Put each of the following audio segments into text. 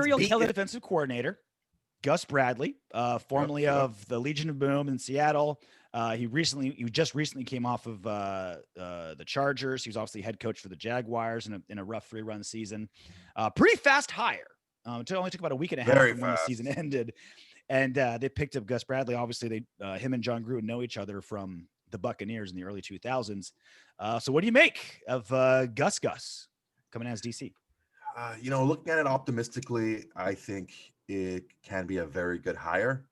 serial killer defensive coordinator, Gus Bradley, formerly of the Legion of Boom in Seattle. He just recently came off of the Chargers. He was obviously head coach for the Jaguars in a rough 3-run season. Pretty fast hire. It only took about a week and a half from when the season ended. And they picked up Gus Bradley. Obviously, him and John Gruden know each other from the Buccaneers in the early 2000s. So what do you make of Gus coming as DC? Looking at it optimistically, I think it can be a very good hire.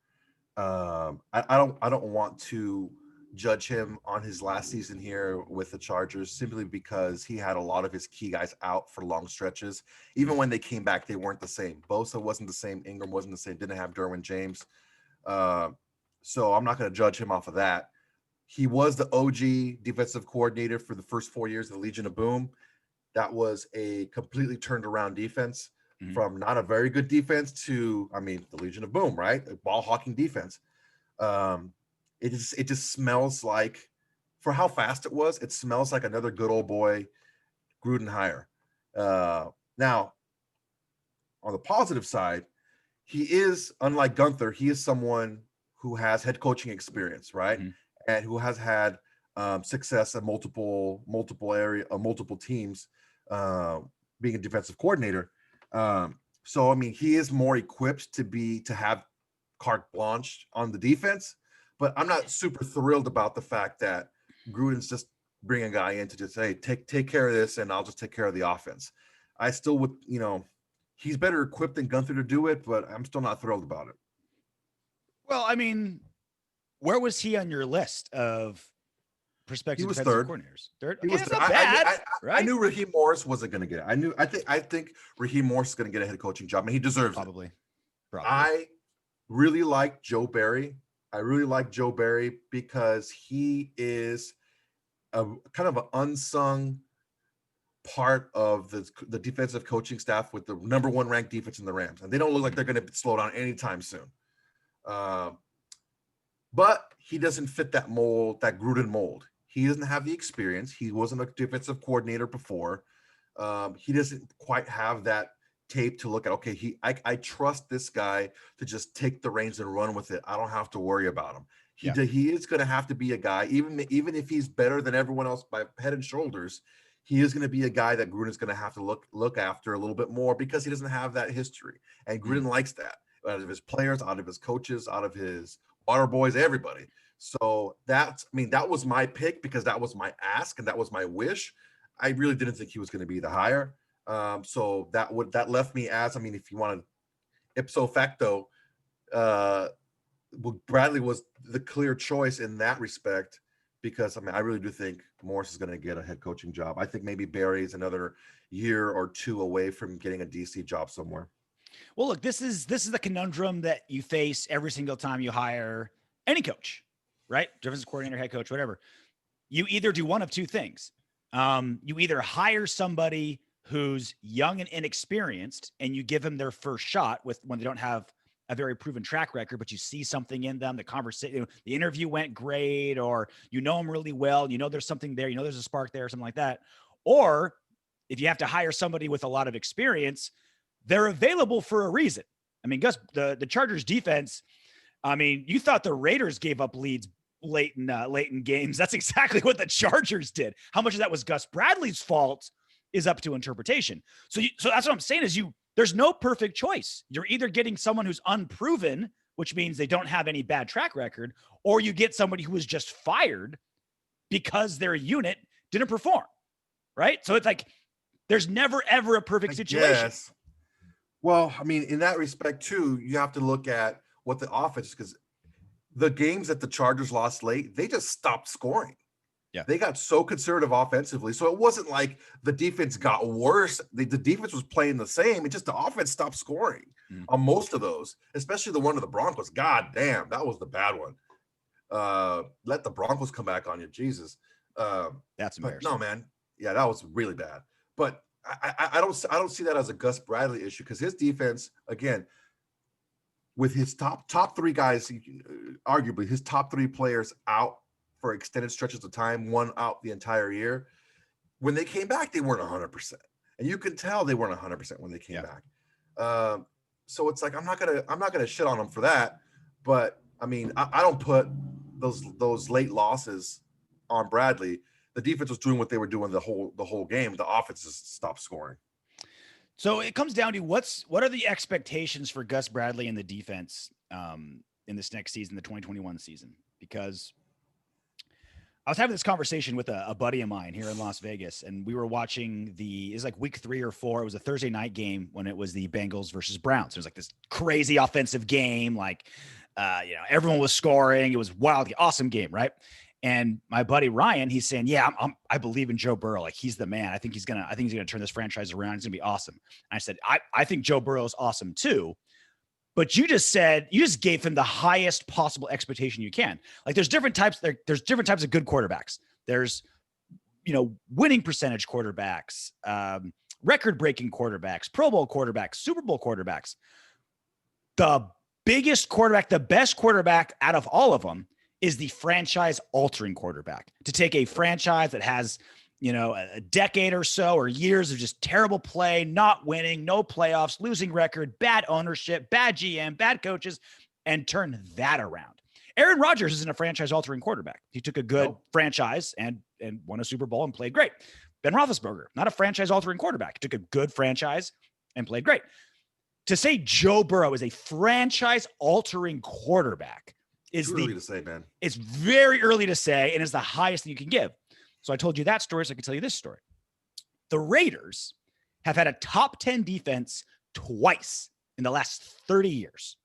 I don't want to judge him on his last season here with the Chargers simply because he had a lot of his key guys out for long stretches. Even when they came back, they weren't the same. Bosa wasn't the same. Ingram wasn't the same. Didn't have Derwin James. So I'm not going to judge him off of that. He was the OG defensive coordinator for the first 4 years of the Legion of Boom. That was a completely turned around defense from not a very good defense to, the Legion of Boom, right? A ball hawking defense. It just smells like, for how fast it was, it smells like another good old boy Gruden hire. Now, on the positive side, he is, unlike Gunther, he is someone who has head coaching experience, right? And who has had success at multiple teams, being a defensive coordinator. So he is more equipped to have carte blanche on the defense, but I'm not super thrilled about the fact that Gruden's just bringing a guy in to just say, take care of this, and I'll just take care of the offense. I still would, he's better equipped than Gunther to do it, but I'm still not thrilled about it. Well, where was he on your list of prospective defensive coordinators? Third. Okay, that's not bad, right? I knew Raheem Morris wasn't going to get it. I think Raheem Morris is going to get a head coaching job, and he deserves it. Probably. I really like Joe Barry. Because he is a kind of an unsung part of the defensive coaching staff with the number 1 ranked defense in the Rams, and they don't look like they're going to slow down anytime soon. But he doesn't fit that mold, that Gruden mold. He doesn't have the experience. He wasn't a defensive coordinator before. He doesn't quite have that tape to look at. Okay, I trust this guy to just take the reins and run with it. I don't have to worry about him. He is going to have to be a guy, even if he's better than everyone else by head and shoulders. He is going to be a guy that Gruden's going to have to look after a little bit more because he doesn't have that history. And Gruden likes that out of his players, out of his coaches, out of his water boys, everybody. So that was my pick because that was my ask and that was my wish. I really didn't think he was going to be the hire. So that left me as, if you wanted ipso facto, Bradley was the clear choice in that respect because I really do think Morris is going to get a head coaching job. I think maybe Barry's another year or 2 away from getting a DC job somewhere. Well, look, this is the conundrum that you face every single time you hire any coach, right? Defensive coordinator, head coach, whatever. You either do one of 2 things. You either hire somebody who's young and inexperienced and you give them their first shot when they don't have a very proven track record, but you see something in them, the conversation, the interview went great, or them really well, there's something there, there's a spark there, or something like that. Or if you have to hire somebody with a lot of experience, they're available for a reason. Gus, the Chargers defense, you thought the Raiders gave up leads late in games. That's exactly what the Chargers did. How much of that was Gus Bradley's fault is up to interpretation. So that's what I'm saying is there's no perfect choice. You're either getting someone who's unproven, which means they don't have any bad track record, or you get somebody who was just fired because their unit didn't perform, right? So it's like there's never, ever a perfect situation. Yes. Well, in that respect, too, you have to look at what the offense, because the games that the Chargers lost late, they just stopped scoring. Yeah. They got so conservative offensively. So it wasn't like the defense got worse. The defense was playing the same. It just the offense stopped scoring on most of those, especially the one of the Broncos. God damn, that was the bad one. Let the Broncos come back on you. Jesus. That's embarrassing. No, man. Yeah, that was really bad. But I don't see that as a Gus Bradley issue because his defense, again, with his top 3 guys, arguably his top 3 players out for extended stretches of time, one out the entire year. When they came back, they weren't 100%. And you can tell they weren't 100% when they came back. So it's like I'm not gonna shit on him for that. But I mean, I don't put those late losses on Bradley. The defense was doing what they were doing the whole game. The offense just stopped scoring. So it comes down to what are the expectations for Gus Bradley and the defense in this next season, the 2021 season? Because I was having this conversation with a buddy of mine here in Las Vegas, and we were watching it was like week 3 or 4. It was a Thursday night game when it was the Bengals versus Browns. It was like this crazy offensive game. Like, everyone was scoring. It was wild, awesome game, right? And my buddy Ryan, he's saying, "Yeah, I believe in Joe Burrow. Like, he's the man. I think he's gonna turn this franchise around. He's gonna be awesome." And I said, "I think Joe Burrow is awesome too." But you just gave him the highest possible expectation you can. Like, there's different types. There's different types of good quarterbacks. There's, winning percentage quarterbacks, record-breaking quarterbacks, Pro Bowl quarterbacks, Super Bowl quarterbacks. The biggest quarterback, the best quarterback out of all of them is the franchise-altering quarterback. To take a franchise that has, a decade or so or years of just terrible play, not winning, no playoffs, losing record, bad ownership, bad GM, bad coaches, and turn that around. Aaron Rodgers isn't a franchise-altering quarterback. He took a good franchise and won a Super Bowl and played great. Ben Roethlisberger, not a franchise-altering quarterback. He took a good franchise and played great. To say Joe Burrow is a franchise-altering quarterback is early to say, man. It's very early to say, and it's the highest thing you can give. So I told you that story, so I can tell you this story. The Raiders have had a top 10 defense twice in the last 30 years.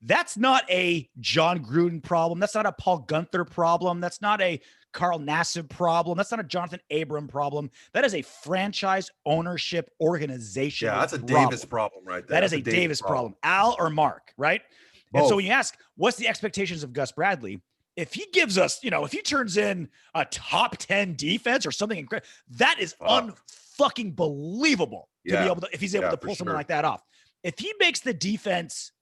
That's not a John Gruden problem. That's not a Paul Guenther problem. That's not a Carl Nassib problem. That's not a Jonathan Abram problem. That is a franchise ownership organization. Yeah, that's a Davis problem right there. That is a Davis problem. Al or Mark, right? Both. And so when you ask, what's the expectations of Gus Bradley? If he gives us, if he turns in a top 10 defense or something incredible, that is unfucking believable to be able to, if he's able to pull something like that off. If he makes the defense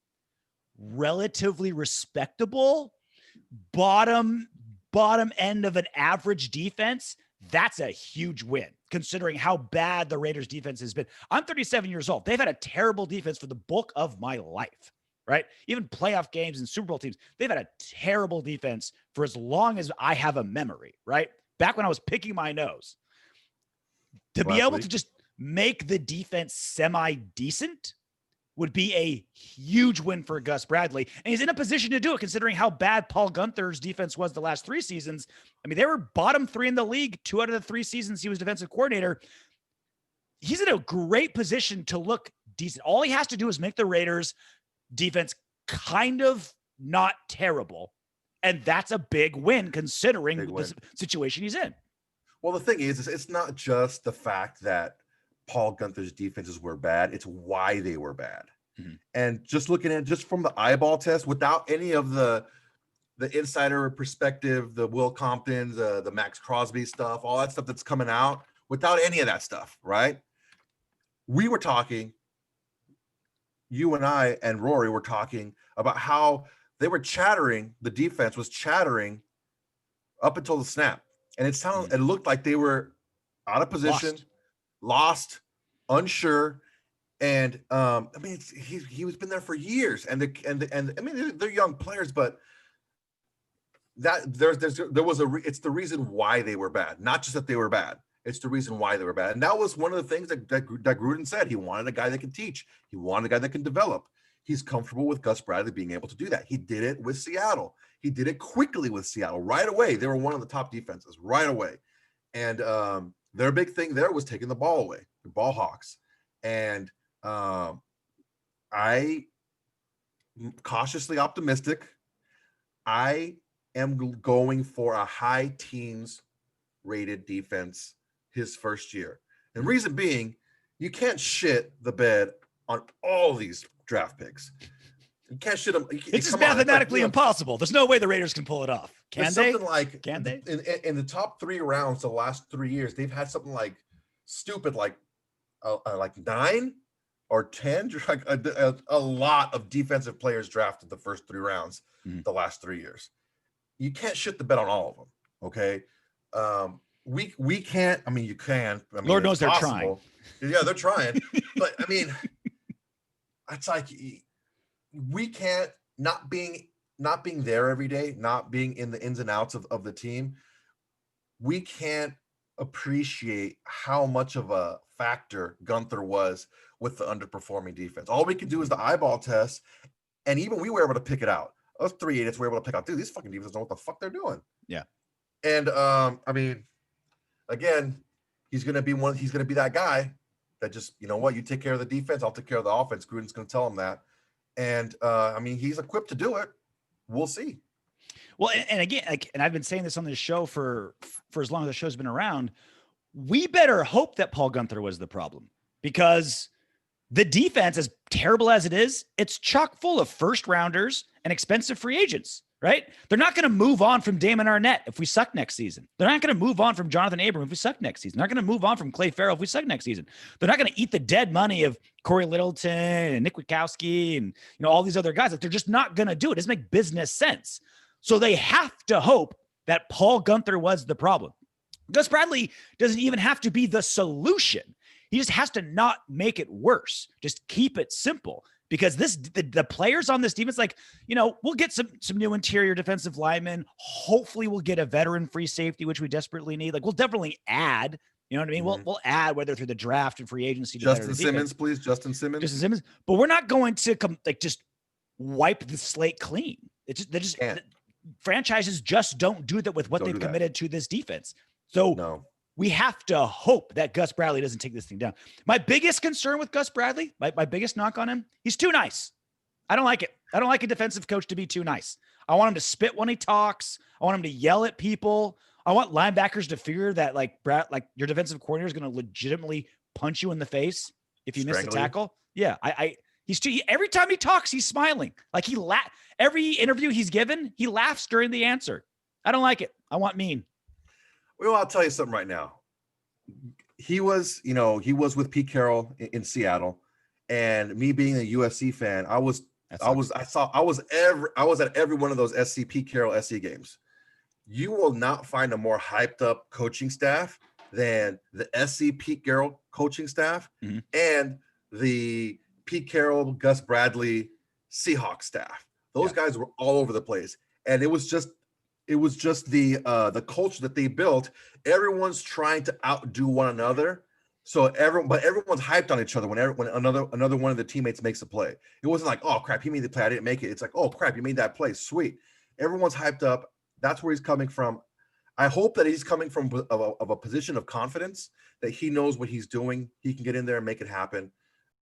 relatively respectable, bottom end of an average defense, that's a huge win considering how bad the Raiders defense has been. I'm 37 years old. They've had a terrible defense for the bulk of my life. Right? Even playoff games and Super Bowl teams, they've had a terrible defense for as long as I have a memory, right? Back when I was picking my nose. To be able to just make the defense semi-decent would be a huge win for Gus Bradley. And he's in a position to do it considering how bad Paul Guenther's defense was the last 3 seasons. I mean, they were bottom 3 in the league 2 out of the 3 seasons he was defensive coordinator. He's in a great position to look decent. All he has to do is make the Raiders defense kind of not terrible, and that's a big win considering the situation he's in. Well, the thing is it's not just the fact that Paul Guenther's defenses were bad, it's why they were bad. Mm-hmm. And just looking at just from the eyeball test without any of the insider perspective, the Will Compton, the Max Crosby stuff, all that stuff that's coming out, without any of that stuff, right? We were talking, you and I and Rory were talking about how they were chattering. The defense was chattering up until the snap. And it looked like they were out of position, lost, unsure. And I mean, he was been there for years. And I mean, they're young players, but that there was it's the reason why they were bad, not just that they were bad. It's the reason why they were bad. And that was one of the things that Gruden said. He wanted a guy that can teach. He wanted a guy that can develop. He's comfortable with Gus Bradley being able to do that. He did it with Seattle. He did it quickly with Seattle right away. They were one of the top defenses right away. And their big thing there was taking the ball away, the ball hawks. And I cautiously optimistic. I am going for a high teens rated defense his first year. And reason being, you can't shit the bed on all these draft picks. You can't shit them. It's just mathematically impossible. There's no way the Raiders can pull it off. Can they? Can they? In the top 3 rounds the last 3 years, they've had something like stupid, like 9 or 10, like a lot of defensive players drafted the first 3 rounds the last 3 years. You can't shit the bed on all of them. Okay. We can't. I mean, you can. I mean, Lord knows they're trying. Yeah, they're trying. But I mean, it's like we can't not being there every day, not being in the ins and outs of the team. We can't appreciate how much of a factor Gunther was with the underperforming defense. All we can do is the eyeball test, and even we were able to pick it out. Us 3 idiots were able to pick out, dude, these fucking defenses know what the fuck they're doing. Yeah. And I mean, again, he's gonna be that guy that just, you know what, you take care of the defense, I'll take care of the offense. Gruden's gonna tell him that. And I mean, he's equipped to do it. We'll see. Well, and again, and I've been saying this on this show for as long as the show's been around. We better hope that Paul Gunther was the problem, because the defense, as terrible as it is, it's chock full of first rounders and expensive free agents, right? They're not going to move on from Damon Arnett if we suck next season. They're not going to move on from Jonathan Abram if we suck next season. They're not going to move on from Clay Farrell if we suck next season. They're not going to eat the dead money of Corey Littleton and Nick Witkowski and, you know, all these other guys. Like, they're just not going to do it. It doesn't make business sense. So they have to hope that Paul Gunther was the problem. Gus Bradley doesn't even have to be the solution. He just has to not make it worse. Just keep it simple, because the players on this defense, like, you know, we'll get some new interior defensive linemen. Hopefully we'll get a veteran free safety, which we desperately need. Like, we'll definitely add, you know what I mean? Mm-hmm. We'll add, whether through the draft and free agency. Justin Simmons, please. Justin Simmons. But we're not going to just wipe the slate clean. Franchises just don't do that with what they've committed to this defense. So we have to hope that Gus Bradley doesn't take this thing down. My biggest concern with Gus Bradley, my biggest knock on him, he's too nice. I don't like it. I don't like a defensive coach to be too nice. I want him to spit when he talks. I want him to yell at people. I want linebackers to figure that, like, your defensive coordinator is going to legitimately punch you in the face if you miss a tackle. Yeah, every time he talks, he's smiling. Like, every interview he's given, he laughs during the answer. I don't like it. I want mean. Well, I'll tell you something right now. He was with Pete Carroll in Seattle, and me being a USC fan, I was at every one of those SC Pete Carroll SC games. You will not find a more hyped up coaching staff than the SC Pete Carroll coaching staff and the Pete Carroll, Gus Bradley Seahawks staff. Those guys were all over the place, and it was just the culture that they built. Everyone's trying to outdo one another. But everyone's hyped on each other when another one of the teammates makes a play. It wasn't like, oh crap, he made the play, I didn't make it. It's like, oh crap, you made that play, sweet. Everyone's hyped up. That's where he's coming from. I hope that he's coming from of a position of confidence, that he knows what he's doing. He can get in there and make it happen.